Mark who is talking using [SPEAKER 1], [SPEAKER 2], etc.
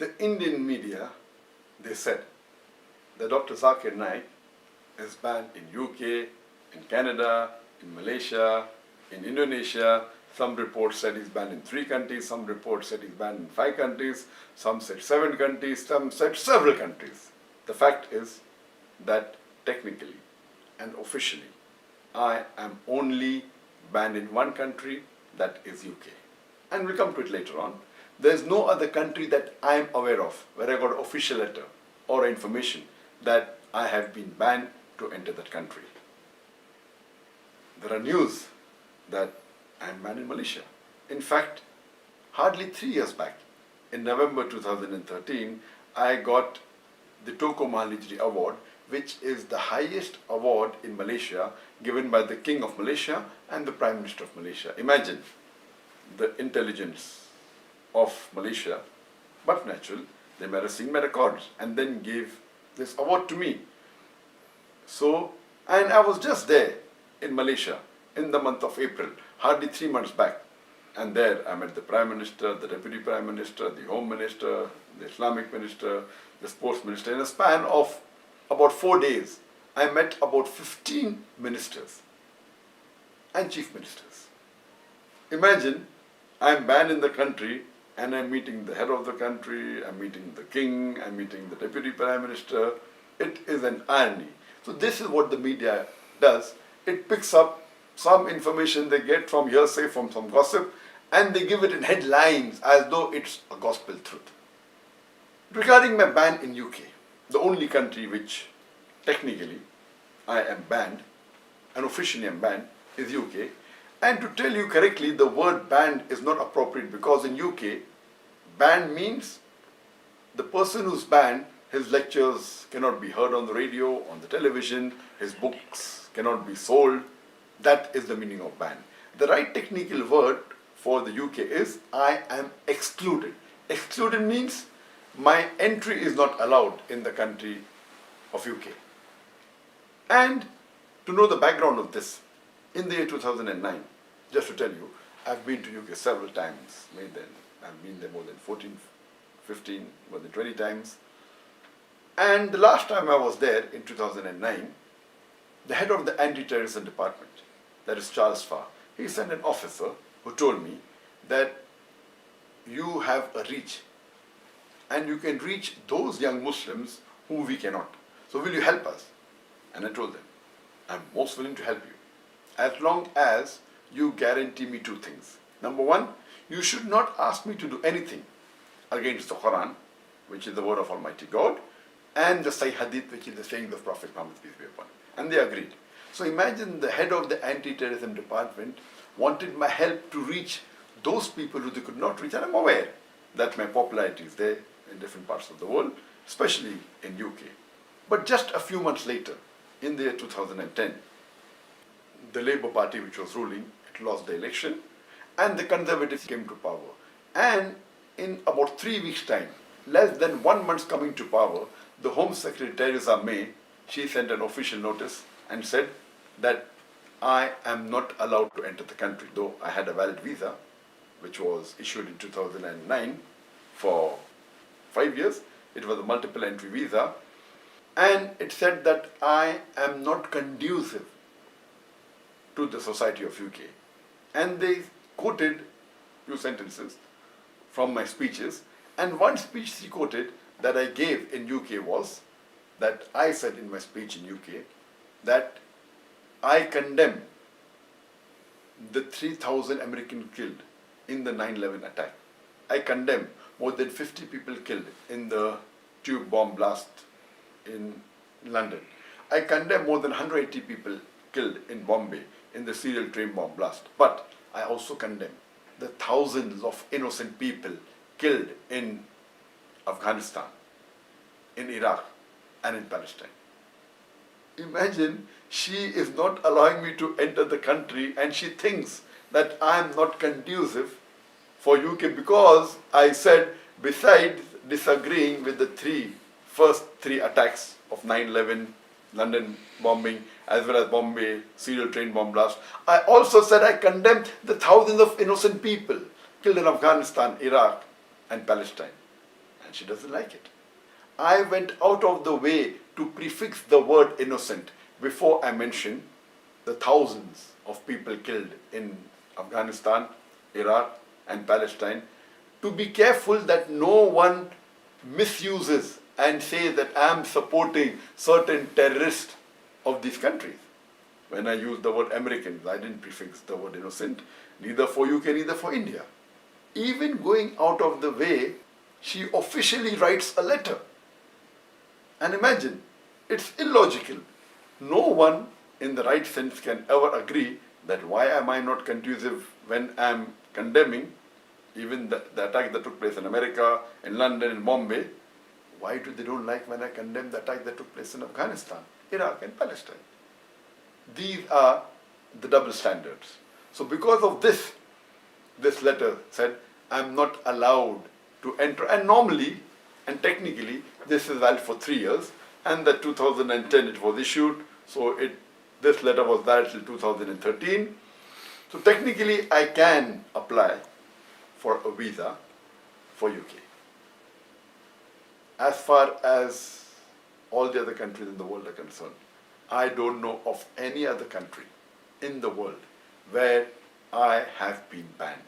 [SPEAKER 1] The Indian media, they said that Dr. Zakir Naik is banned in UK, in Canada, in Malaysia, in Indonesia. Some reports said he's banned in 3 countries, some reports said he's banned in 5 countries, some said 7 countries, some said several countries. The fact is that technically and officially, I am only banned in 1 country, that is UK. And we'll come to it later on. There's no other country that I am aware of where I got an official letter or information that I have been banned to enter that country. There are news that I am banned in Malaysia. In fact, hardly 3 years back, in November 2013, I got the Toko Mahalijri Award, which is the highest award in Malaysia given by the King of Malaysia and the Prime Minister of Malaysia. Imagine the intelligence of Malaysia, but natural, they made us sing my records and then gave this award to me. So, and I was just there in Malaysia in the month of April, hardly 3 months back. And there I met the Prime Minister, the Deputy Prime Minister, the Home Minister, the Islamic Minister, the Sports Minister. In a span of about 4 days, I met about 15 ministers and chief ministers. Imagine, I'm banned in the country and I'm meeting the head of the country, I'm meeting the king, I'm meeting the Deputy Prime Minister. It is an irony. So this is what the media does. It picks up some information they get from hearsay, from some gossip, and they give it in headlines as though it's a gospel truth. Regarding my ban in UK, the only country which technically I am banned and officially am banned is UK. And to tell you correctly, the word banned is not appropriate because in UK, banned means the person who's banned, his lectures cannot be heard on the radio, on the television, his books cannot be sold. That is the meaning of ban. The right technical word for the UK is I am excluded. Excluded means my entry is not allowed in the country of UK. And to know the background of this, in the year 2009, just to tell you, I've been to UK several times. I've been there more than 14, 15, more than 20 times. And the last time I was there in 2009, the head of the anti-terrorism department, that is Charles Farr, he sent an officer who told me that you have a reach and you can reach those young Muslims who we cannot. So will you help us? And I told them, I'm most willing to help you as long as you guarantee me 2 things. Number 1, you should not ask me to do anything against the Quran, which is the word of Almighty God, and the Sahih Hadith, which is the saying of Prophet Muhammad, peace be upon him. And they agreed. So imagine the head of the anti-terrorism department wanted my help to reach those people who they could not reach. And I'm aware that my popularity is there in different parts of the world, especially in UK. But just a few months later, in the year 2010, the Labour Party, which was ruling, it lost the election, and the Conservatives came to power. And in about 3 weeks' time, less than 1 month coming to power, the Home Secretary Theresa May, she sent an official notice and said that I am not allowed to enter the country, though I had a valid visa, which was issued in 2009 for 5 years. It was a multiple entry visa. And it said that I am not conducive to the society of UK. And they quoted few sentences from my speeches. And one speech she quoted that I gave in UK was that I said in my speech in UK that I condemn the 3,000 Americans killed in the 9/11 attack. I condemn more than 50 people killed in the tube bomb blast in London. I condemn more than 180 people killed in Bombay in the serial train bomb blast. But I also condemn the thousands of innocent people killed in Afghanistan, in Iraq, and in Palestine. Imagine, she is not allowing me to enter the country and she thinks that I am not conducive for UK because I said, besides disagreeing with the first three attacks of 9/11, London bombing, as well as Bombay serial train bomb blast, I also said I condemned the thousands of innocent people killed in Afghanistan, Iraq, and Palestine. And and she doesn't like it. I went out of the way to prefix the word innocent before I mention the thousands of people killed in Afghanistan, Iraq, and Palestine, to be careful that no one misuses and says that I am supporting certain terrorists of these countries. When I used the word Americans, I didn't prefix the word innocent, neither for UK, neither for India. Even going out of the way, she officially writes a letter. And imagine, it's illogical. No one in the right sense can ever agree that why am I not conducive when I'm condemning even the attack that took place in America, in London, in Bombay. Why do they don't like when I condemn the attack that took place in Afghanistan, Iraq, and Palestine? These are the double standards. So because of this letter said, I'm not allowed to enter. And normally, and technically, this is valid for 3 years. And that 2010 it was issued. So this letter was valid till 2013. So technically, I can apply for a visa for UK. As far as all the other countries in the world are concerned, I don't know of any other country in the world where I have been banned.